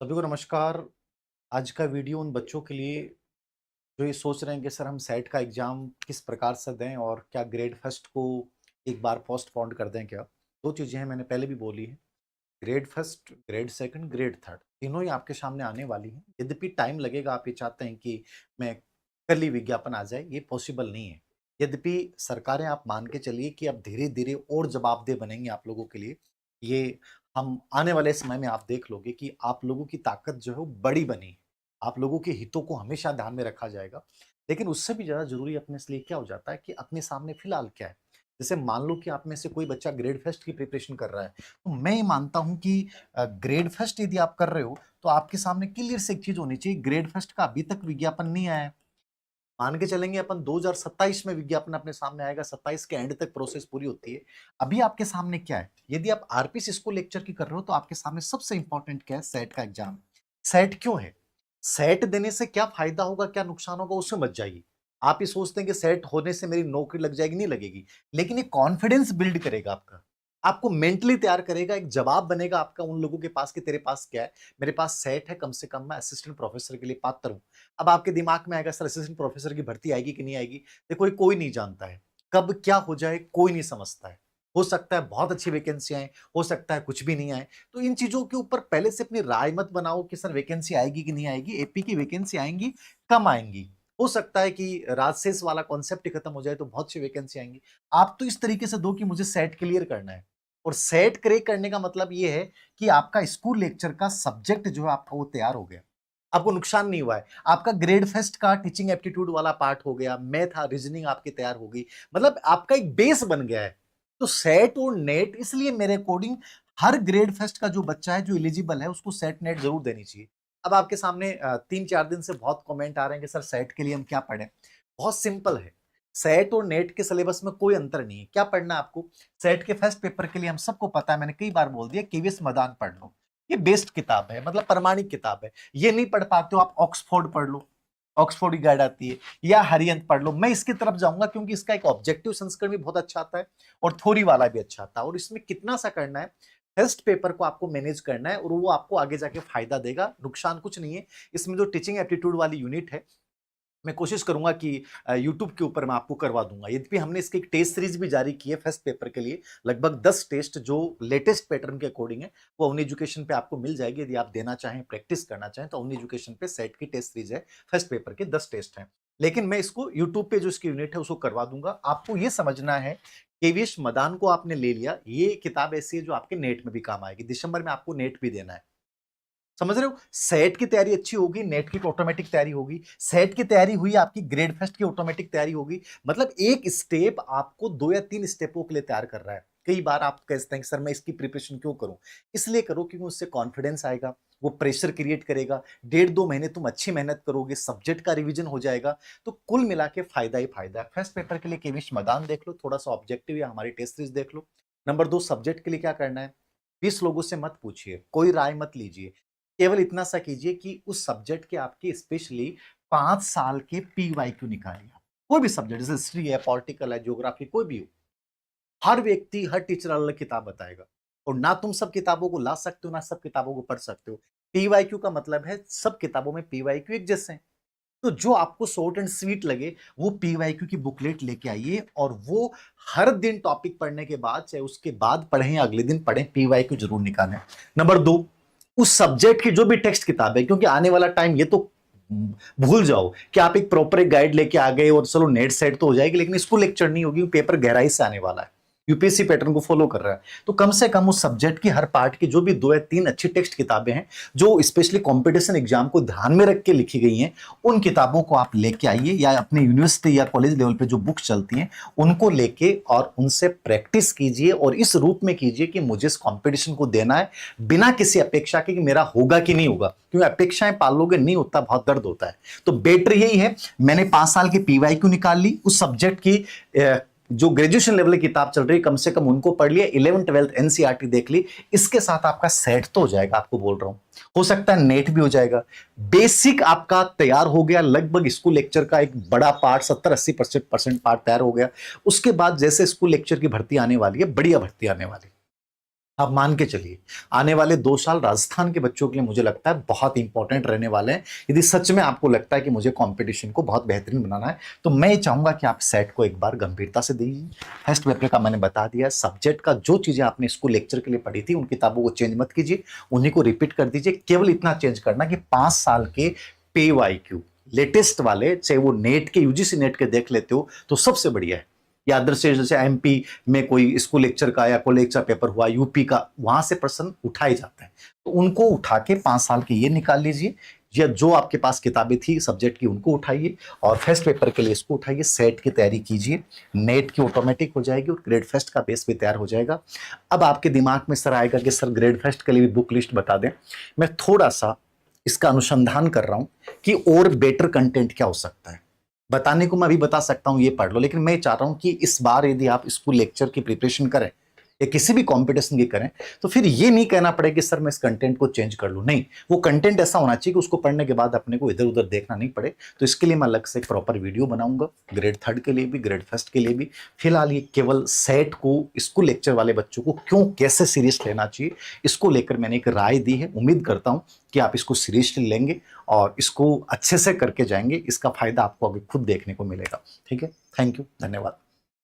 सभी को नमस्कार। आज का वीडियो उन बच्चों के लिए जो ये सोच रहे हैं कि सर हम सेट का एग्ज़ाम किस प्रकार से दें और क्या ग्रेड फर्स्ट को एक बार पोस्टपोन कर दें क्या? 2 चीज़ें हैं, मैंने पहले भी बोली हैं। Grade first, grade second, grade third तीनों ही आपके सामने आने वाली हैं। यद्यपि टाइम लगेगा, आप ये चाहते हैं कि मैं कल ही विज्ञापन आ जाए, ये पॉसिबल नहीं है। यद्यपि सरकारें, आप मान के चलिए कि अब धीरे-धीरे और जवाबदेह बनेंगी आप लोगों के लिए। ये हम आने वाले समय में आप देख लोगे कि आप लोगों की ताकत जो है वो बड़ी बनी है। आप लोगों के हितों को हमेशा ध्यान में रखा जाएगा। लेकिन उससे भी ज़्यादा ज़रूरी अपने लिए क्या हो जाता है कि अपने सामने फिलहाल क्या है। जैसे मान लो कि आप में से कोई बच्चा ग्रेड फर्स्ट की प्रिपरेशन कर रहा है, तो मैं ये मानता हूँ कि ग्रेड फर्स्ट यदि आप कर रहे हो, तो आपके सामने क्लियर से एक चीज़ होनी चाहिए, ग्रेड फर्स्ट का अभी तक विज्ञापन नहीं आया है। मान के चलेंगे अपन 2027 में विज्ञापन अपने सामने आएगा, 27 के एंड तक प्रोसेस पूरी होती है। अभी आपके सामने क्या है? यदि आप आरपीएस इसको लेक्चर की कर रहे हो, तो आपके सामने सबसे इंपॉर्टेंट क्या है? सेट का एग्जाम। सेट क्यों है? सेट देने से क्या फायदा होगा, क्या नुकसान होगा, उसमें मत जाइए। आप ये सोचते हैं कि सेट होने से मेरी नौकरी लग जाएगी, नहीं लगेगी। लेकिन ये कॉन्फिडेंस बिल्ड करेगा आपका। आपको मेंटली तैयार करेगा, एक जवाब बनेगा आपका उन लोगों के पास कि तेरे पास क्या है? मेरे पास सेट है, कम से कम मैं असिस्टेंट प्रोफेसर के लिए पात्र हूँ। अब आपके दिमाग में आएगा, सर असिस्टेंट प्रोफेसर की भर्ती आएगी कि नहीं आएगी? देखो, ये कोई नहीं जानता है। कब क्या हो जाए कोई नहीं समझता है। हो सकता है बहुत अच्छी वैकेंसी आए, हो सकता है कुछ भी नहीं आए। तो इन चीज़ों के ऊपर पहले से अपनी राय मत बनाओ कि सर वैकेंसी आएगी कि नहीं आएगी। एपी की वैकेंसी आएँगी, कम आएँगी। हो सकता है कि राजशेष वाला कॉन्सेप्ट ही खत्म हो जाए तो बहुत सी वैकेंसी आएँगी। आप तो इस तरीके से दो कि मुझे सेट क्लियर करना है। और सेट क्रैक करने का मतलब ये है कि आपका स्कूल लेक्चर का सब्जेक्ट जो है आपका वो तैयार हो गया। आपको नुकसान नहीं हुआ है। आपका ग्रेड फर्स्ट का टीचिंग एप्टीट्यूड वाला पार्ट हो गया, मैथ, रीजनिंग आपकी तैयार हो गई। मतलब आपका एक बेस बन गया है। तो सेट और नेट, इसलिए मेरे अकॉर्डिंग हर ग्रेड फर्स्ट का जो बच्चा है, जो एलिजिबल है, उसको सेट नेट जरूर देनी चाहिए। अब आपके सामने 3-4 दिन से बहुत कमेंट आ रहे हैं कि सर सेट के लिए हम क्या पढ़ें? बहुत सिंपल है। सेट और नेट के सिलेबस में कोई अंतर नहीं है। क्या पढ़ना है आपको? सेट के फर्स्ट पेपर के लिए हम सबको पता है, मैंने कई बार बोल दिया, केवीएस मदान पढ़ लो। ये बेस्ट किताब है, मतलब प्रमाणिक किताब है। ये नहीं पढ़ पाते हो आप, ऑक्सफोर्ड पढ़ लो। ऑक्सफोर्ड की गाइड आती है, या हरियंत पढ़ लो। मैं इसकी तरफ जाऊंगा क्योंकि इसका एक ऑब्जेक्टिव संस्करण भी बहुत अच्छा आता है और थ्योरी वाला भी अच्छा आता है। और इसमें कितना सा करना है, फर्स्ट पेपर को आपको मैनेज करना है और वो आपको आगे जाके फायदा देगा, नुकसान कुछ नहीं है। इसमें जो टीचिंग एप्टीट्यूड वाली यूनिट है, मैं कोशिश करूंगा कि यूट्यूब के ऊपर मैं आपको करवा दूंगा। यद्यपि हमने इसकी एक टेस्ट सीरीज भी जारी की है फर्स्ट पेपर के लिए, लगभग 10 टेस्ट जो लेटेस्ट पैटर्न के अकॉर्डिंग है, वो अवन एजुकेशन पे आपको मिल जाएगी। यदि आप देना चाहें, प्रैक्टिस करना चाहें, तो अवन एजुकेशन पे सेट की टेस्ट सीरीज है, फर्स्ट पेपर के 10 टेस्ट हैं। लेकिन मैं इसको यूट्यूब पे जो इसकी यूनिट है उसको करवा दूंगा। आपको ये समझना है, केवीएस मदान को आपने ले लिया, ये किताब ऐसी है जो आपके नेट में भी काम आएगी। दिसंबर में आपको नेट भी देना है, समझ रहे हो? सेट की तैयारी अच्छी होगी, नेट की ऑटोमेटिक तैयारी होगी। सेट की तैयारी हुई, आपकी ग्रेड फर्स्ट की ऑटोमेटिक तैयारी होगी। मतलब एक स्टेप आपको 2 या 3 स्टेपों के लिए तैयार कर रहा है। कई बार आप कहते हैं कि सर मैं इसकी प्रिपरेशन क्यों करूं? इसलिए करो क्योंकि उससे कॉन्फिडेंस आएगा, वो प्रेशर क्रिएट करेगा। 1.5-2 महीने तुम अच्छी मेहनत करोगे, सब्जेक्ट का रिवीजन हो जाएगा। तो कुल मिला के फायदा ही फायदा है। फर्स्ट पेपर के लिए केविश मैदान देख लो, थोड़ा सा ऑब्जेक्टिव या हमारी टेस्ट सीरीज देख लो। नंबर 2, सब्जेक्ट के लिए क्या करना है? 20 लोगों से मत पूछिए, कोई राय मत लीजिए। केवल इतना सा कीजिए कि उस सब्जेक्ट के आपके स्पेशली 5 साल के पीवाईक्यू निकालिए। कोई भी सब्जेक्ट, जैसे हिस्ट्री है, पॉलिटिकल है, ज्योग्राफी, कोई भी हो। हर व्यक्ति, हर टीचर अलग किताब बताएगा और ना तुम सब किताबों को ला सकते हो, ना सब किताबों को पढ़ सकते हो। पीवाईक्यू का मतलब है सब किताबों में पीवाईक्यू एक जैसे हैं। तो जो आपको शॉर्ट एंड स्वीट लगे, वो पीवाईक्यू की बुकलेट लेके आइए और वो हर दिन टॉपिक पढ़ने के बाद, चाहे उसके बाद पढ़ें या अगले दिन पढ़ें, पीवाईक्यू जरूर निकालें। नंबर 2, उस सब्जेक्ट की जो भी टेक्स्ट किताब है, क्योंकि आने वाला टाइम, ये तो भूल जाओ कि आप एक प्रॉपर एक गाइड लेके आ गए और चलो नेट सेट तो हो जाएगी, लेकिन इसको लेक्चर नहीं होगी, पेपर गहराई से आने वाला है, यूपीएससी पैटर्न को फॉलो कर रहा है। तो कम से कम उस सब्जेक्ट की हर पार्ट की जो भी 2 या 3 अच्छी टेक्स्ट किताबें हैं, जो स्पेशली कंपटीशन एग्जाम को ध्यान में रख के लिखी गई हैं, उन किताबों को आप लेके आइए, या अपने यूनिवर्सिटी या कॉलेज लेवल पे जो बुक्स चलती हैं उनको लेके और उनसे प्रैक्टिस कीजिए। और इस रूप में कीजिए कि मुझे इस कंपटीशन को देना है, बिना किसी अपेक्षा के कि मेरा होगा कि नहीं होगा। क्योंकि अपेक्षाएं पालोगे नहीं होता, बहुत दर्द होता है। तो बेटर यही है, मैंने 5 साल की पीवाईक्यू निकाल ली, उस सब्जेक्ट की जो ग्रेजुएशन लेवल की किताब चल रही है कम से कम उनको पढ़ लिया, 11th-12th एनसीईआरटी देख ली। इसके साथ आपका सेट तो हो जाएगा, आपको बोल रहा हूं। हो सकता है नेट भी हो जाएगा। बेसिक आपका तैयार हो गया, लगभग स्कूल लेक्चर का एक बड़ा पार्ट, 70-80% पार्ट तैयार हो गया। उसके बाद जैसे स्कूल लेक्चर की भर्ती आने वाली है, बढ़िया भर्ती आने वाली है। आप मान के चलिए आने वाले 2 साल राजस्थान के बच्चों के लिए मुझे लगता है बहुत इंपॉर्टेंट रहने वाले हैं। यदि सच में आपको लगता है कि मुझे कंपटीशन को बहुत बेहतरीन बनाना है, तो मैं ये चाहूंगा कि आप सेट को एक बार गंभीरता से दीजिए। फर्स्ट पेपर का मैंने बता दिया, सब्जेक्ट का जो चीजें आपने स्कूल लेक्चर के लिए पढ़ी थी उन किताबों को चेंज मत कीजिए, उन्हीं को रिपीट कर दीजिए। केवल इतना चेंज करना कि 5 साल के PYQ लेटेस्ट वाले, चाहे वो नेट के, यूजीसी नेट के देख लेते हो तो सबसे बढ़िया है। या अदर से जैसे MP में कोई स्कूल लेक्चर का या कॉलेज का पेपर हुआ, यूपी का, वहां से प्रश्न उठाए जाते हैं, तो उनको उठा के 5 साल के ये निकाल लीजिए, या जो आपके पास किताबें थी सब्जेक्ट की उनको उठाइए और फर्स्ट पेपर के लिए इसको उठाइए। सेट की तैयारी कीजिए, नेट की ऑटोमेटिक हो जाएगी और ग्रेड फर्स्ट का बेस भी तैयार हो जाएगा। अब आपके दिमाग में सर आएगा कि सर ग्रेड फर्स्ट के लिए भी बुक लिस्ट बता दें। मैं थोड़ा सा इसका अनुसंधान कर रहा हूं कि और बेटर कंटेंट क्या हो सकता है। बताने को मैं भी बता सकता हूं ये पढ़ लो, लेकिन मैं चाह रहा हूं कि इस बार यदि आप स्कूल लेक्चर की प्रिपरेशन करें या किसी भी कंपटीशन की करें, तो फिर ये नहीं कहना पड़े कि सर मैं इस कंटेंट को चेंज कर लूं। नहीं, वो कंटेंट ऐसा होना चाहिए कि उसको पढ़ने के बाद अपने को इधर उधर देखना नहीं पड़े। तो इसके लिए मैं अलग से एक प्रॉपर वीडियो बनाऊंगा, ग्रेड थर्ड के लिए भी, ग्रेड फर्स्ट के लिए भी। फिलहाल ये केवल सेट को, स्कूल लेक्चर वाले बच्चों को क्यों, कैसे सीरियस लेना चाहिए, इसको लेकर मैंने एक राय दी है। उम्मीद करता हूं कि आप इसको सीरियसली लेंगे और इसको अच्छे से करके जाएंगे। इसका फायदा आपको अभी खुद देखने को मिलेगा। ठीक है, थैंक यू, धन्यवाद।